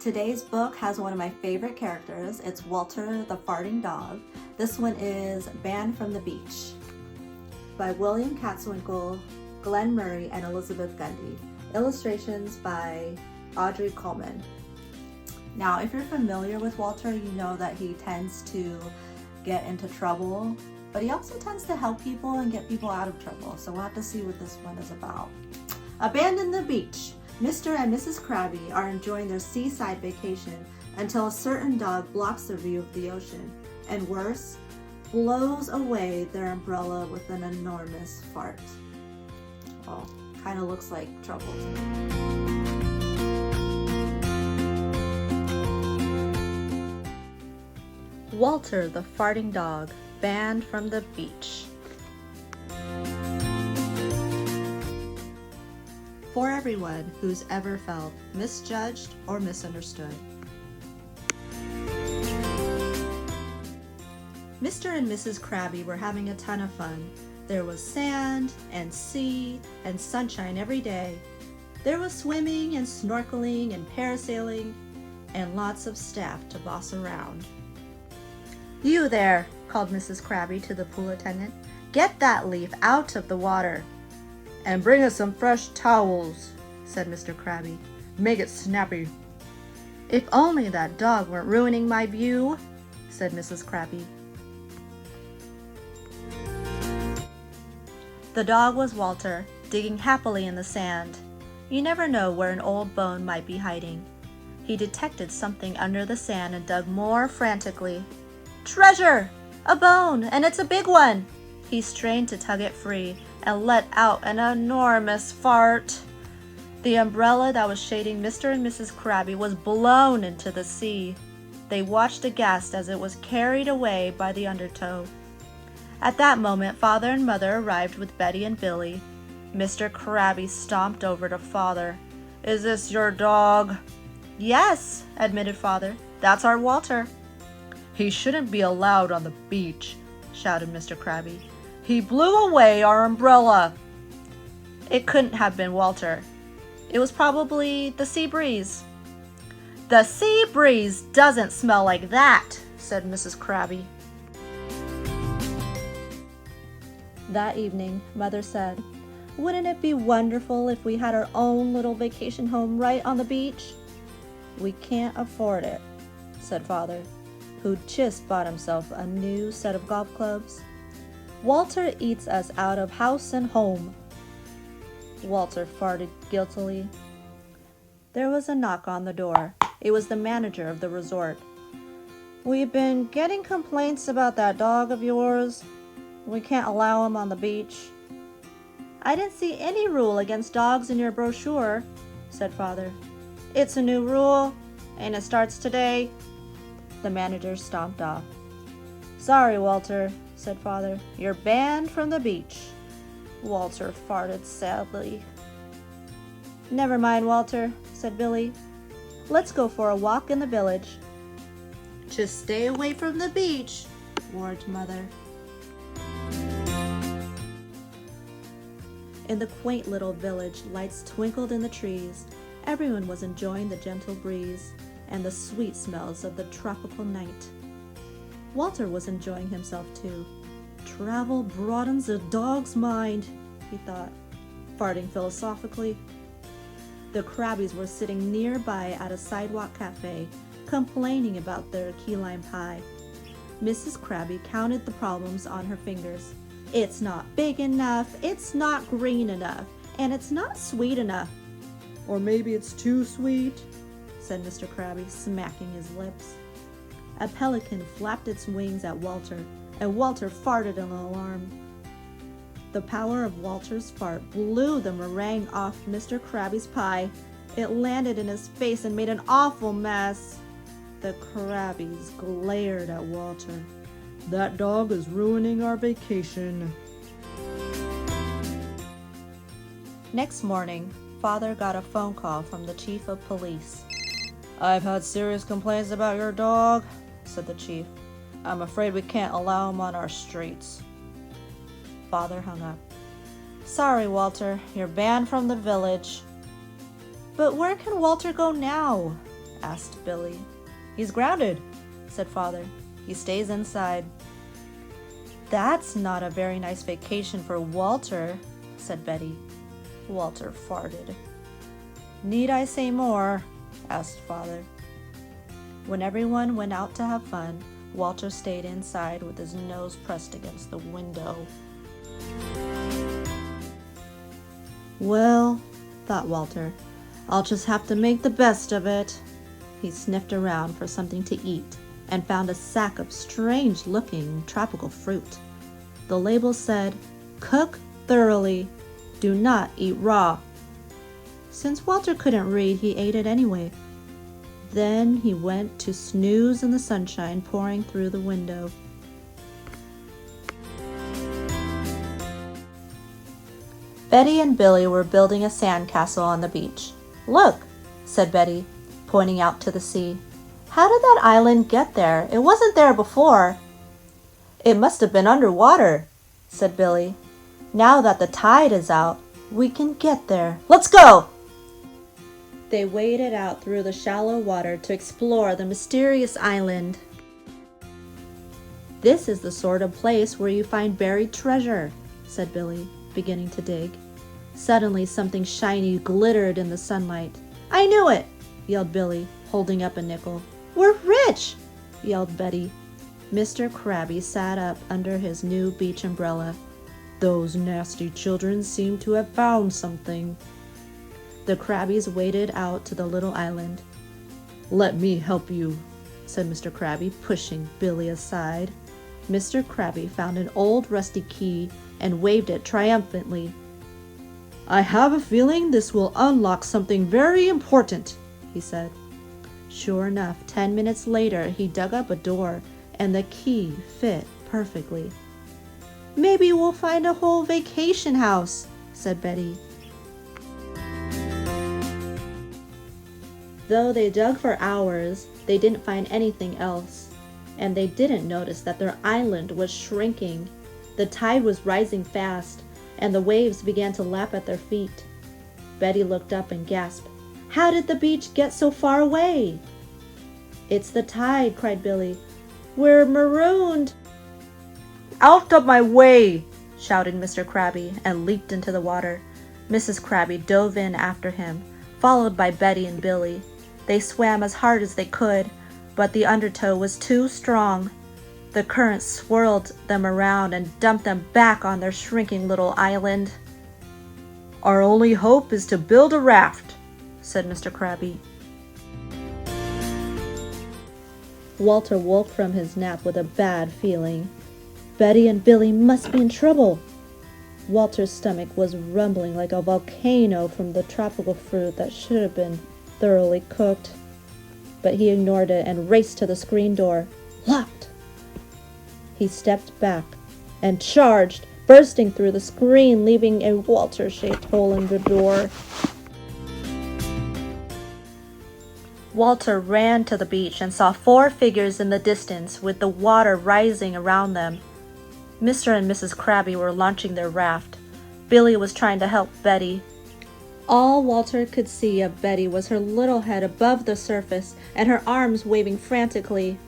Today's book has one of my favorite characters. It's Walter the Farting Dog. This one is Banned from the Beach by William Kotzwinkle, Glenn Murray, and Elizabeth Gundy. Illustrations by Audrey Colman. Now, if you're familiar with Walter, you know that he tends to get into trouble, but he also tends to help people and get people out of trouble. So we'll have to see what this one is about. Abandon the beach. Mr. and Mrs. Krabby are enjoying their seaside vacation until a certain dog blocks their view of the ocean, and worse, blows away their umbrella with an enormous fart. Well, kind of looks like trouble to me. Walter the Farting Dog, Banned from the Beach. For everyone who's ever felt misjudged or misunderstood. Mr. and Mrs. Krabby were having a ton of fun. There was sand and sea and sunshine every day. There was swimming and snorkeling and parasailing and lots of staff to boss around. "You there," called Mrs. Krabby to the pool attendant. "Get that leaf out of the water." "And bring us some fresh towels," said Mr. Krabby. "Make it snappy." "If only that dog weren't ruining my view," said Mrs. Krabby. The dog was Walter, digging happily in the sand. You never know where an old bone might be hiding. He detected something under the sand and dug more frantically. "Treasure! A bone, and it's a big one!" He strained to tug it free and let out an enormous fart. The umbrella that was shading Mr. and Mrs. Krabby was blown into the sea. They watched aghast as it was carried away by the undertow. At that moment, Father and Mother arrived with Betty and Billy. Mr. Krabby stomped over to Father. "Is this your dog?" "Yes," admitted Father. "That's our Walter." "He shouldn't be allowed on the beach," shouted Mr. Krabby. "He blew away our umbrella." It couldn't have been Walter. It was probably the sea breeze. "The sea breeze doesn't smell like that," said Mrs. Krabby. That evening, Mother said, "Wouldn't it be wonderful if we had our own little vacation home right on the beach?" "We can't afford it," said Father, who'd just bought himself a new set of golf clubs. "Walter eats us out of house and home." Walter farted guiltily. There was a knock on the door. It was the manager of the resort. "We've been getting complaints about that dog of yours. We can't allow him on the beach." "I didn't see any rule against dogs in your brochure," said Father. "It's a new rule, and it starts today." The manager stomped off. "Sorry, Walter," said Father. "You're banned from the beach." Walter farted sadly. "Never mind, Walter," said Billy. "Let's go for a walk in the village." "Just stay away from the beach," warned Mother. In the quaint little village, lights twinkled in the trees. Everyone was enjoying the gentle breeze and the sweet smells of the tropical night. Walter was enjoying himself too. Travel broadens a dog's mind, he thought, farting philosophically. The Krabbies were sitting nearby at a sidewalk cafe, complaining about their key lime pie. Mrs. Krabby counted the problems on her fingers. "It's not big enough, it's not green enough, and it's not sweet enough." "Or maybe it's too sweet," said Mr. Krabby, smacking his lips. A pelican flapped its wings at Walter, and Walter farted in alarm. The power of Walter's fart blew the meringue off Mr. Krabby's pie. It landed in his face and made an awful mess. The Krabbies glared at Walter. "That dog is ruining our vacation." Next morning, Father got a phone call from the chief of police. "I've had serious complaints about your dog," said the chief. "I'm afraid we can't allow him on our streets." Father hung up. "Sorry, Walter, you're banned from the village." "But where can Walter go now?" asked Billy. He's grounded, said Father. He stays inside. That's not a very nice vacation for Walter, said Betty. Walter farted. Need I say more? Asked Father. When everyone went out to have fun, Walter stayed inside with his nose pressed against the window. Well, thought Walter, I'll just have to make the best of it. He sniffed around for something to eat and found a sack of strange-looking tropical fruit. The label said, "Cook thoroughly. Do not eat raw." Since Walter couldn't read, he ate it anyway. Then he went to snooze in the sunshine pouring through the window. Betty and Billy were building a sandcastle on the beach. Look, said Betty, pointing out to the sea. How did that island get there? It wasn't there before. It must have been underwater, said Billy. Now that the tide is out, we can get there. Let's go! They waded out through the shallow water to explore the mysterious island. This is the sort of place where you find buried treasure, said Billy, beginning to dig. Suddenly, something shiny glittered in the sunlight. I knew it, yelled Billy, holding up a nickel. We're rich, yelled Betty. Mr. Krabby sat up under his new beach umbrella. Those nasty children seem to have found something. The Krabbies waded out to the little island. Let me help you, said Mr. Krabby, pushing Billy aside. Mr. Krabby found an old rusty key and waved it triumphantly. I have a feeling this will unlock something very important, he said. Sure enough, 10 minutes later, he dug up a door, and the key fit perfectly. Maybe we'll find a whole vacation house, said Betty. Though they dug for hours, they didn't find anything else, and they didn't notice that their island was shrinking. The tide was rising fast, and the waves began to lap at their feet. Betty looked up and gasped, How did the beach get so far away? It's the tide, cried Billy. We're marooned. Out of my way, shouted Mr. Krabby and leaped into the water. Mrs. Krabby dove in after him, followed by Betty and Billy. They swam as hard as they could, but the undertow was too strong. The current swirled them around and dumped them back on their shrinking little island. Our only hope is to build a raft, said Mr. Krabby. Walter woke from his nap with a bad feeling. Betty and Billy must be in trouble. Walter's stomach was rumbling like a volcano from the tropical fruit that should have been thoroughly cooked. But he ignored it and raced to the screen door. Locked! He stepped back and charged, bursting through the screen, leaving a Walter-shaped hole in the door. Walter ran to the beach and saw 4 figures in the distance with the water rising around them. Mr. and Mrs. Krabby were launching their raft. Billy was trying to help Betty. All Walter could see of Betty was her little head above the surface and her arms waving frantically.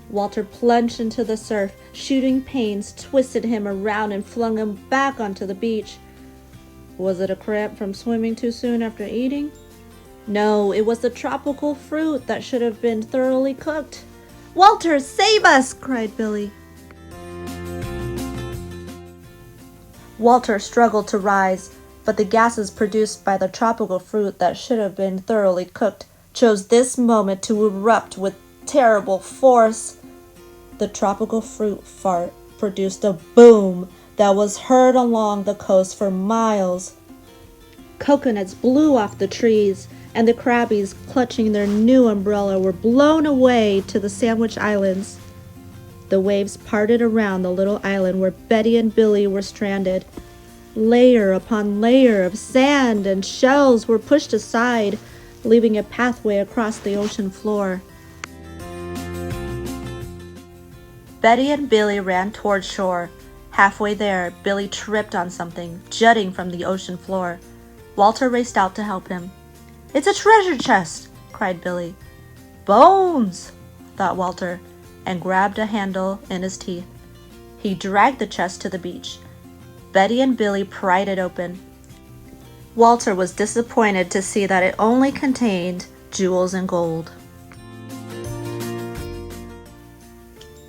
Walter plunged into the surf. Shooting pains twisted him around and flung him back onto the beach. Was it a cramp from swimming too soon after eating? No, it was the tropical fruit that should have been thoroughly cooked. Walter, save us! Cried Billy. Walter struggled to rise, but the gases produced by the tropical fruit that should have been thoroughly cooked chose this moment to erupt with terrible force. The tropical fruit fart produced a boom that was heard along the coast for miles. Coconuts blew off the trees, and the Krabbies, clutching their new umbrella, were blown away to the Sandwich Islands. The waves parted around the little island where Betty and Billy were stranded. Layer upon layer of sand and shells were pushed aside, leaving a pathway across the ocean floor. Betty and Billy ran toward shore. Halfway there, Billy tripped on something, jutting from the ocean floor. Walter raced out to help him. It's a treasure chest, cried Billy. Bones, thought Walter, and grabbed a handle in his teeth. He dragged the chest to the beach. Betty and Billy pried it open. Walter was disappointed to see that it only contained jewels and gold.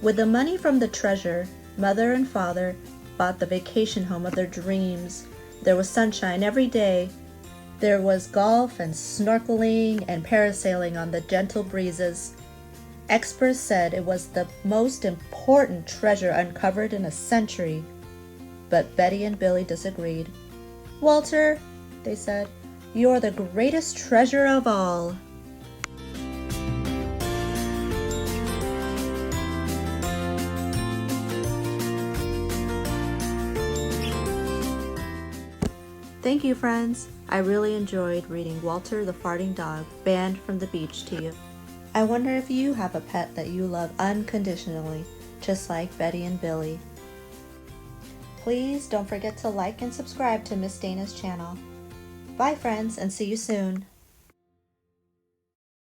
With the money from the treasure, Mother and Father bought the vacation home of their dreams. There was sunshine every day. There was golf and snorkeling and parasailing on the gentle breezes. Experts said it was the most important treasure uncovered in a century. But Betty and Billy disagreed. "Walter," they said, "you're the greatest treasure of all." Thank you, friends. I really enjoyed reading Walter the Farting Dog, Banned from the Beach to you. I wonder if you have a pet that you love unconditionally, just like Betty and Billy. Please don't forget to like and subscribe to Miss Dana's channel. Bye, friends, and see you soon.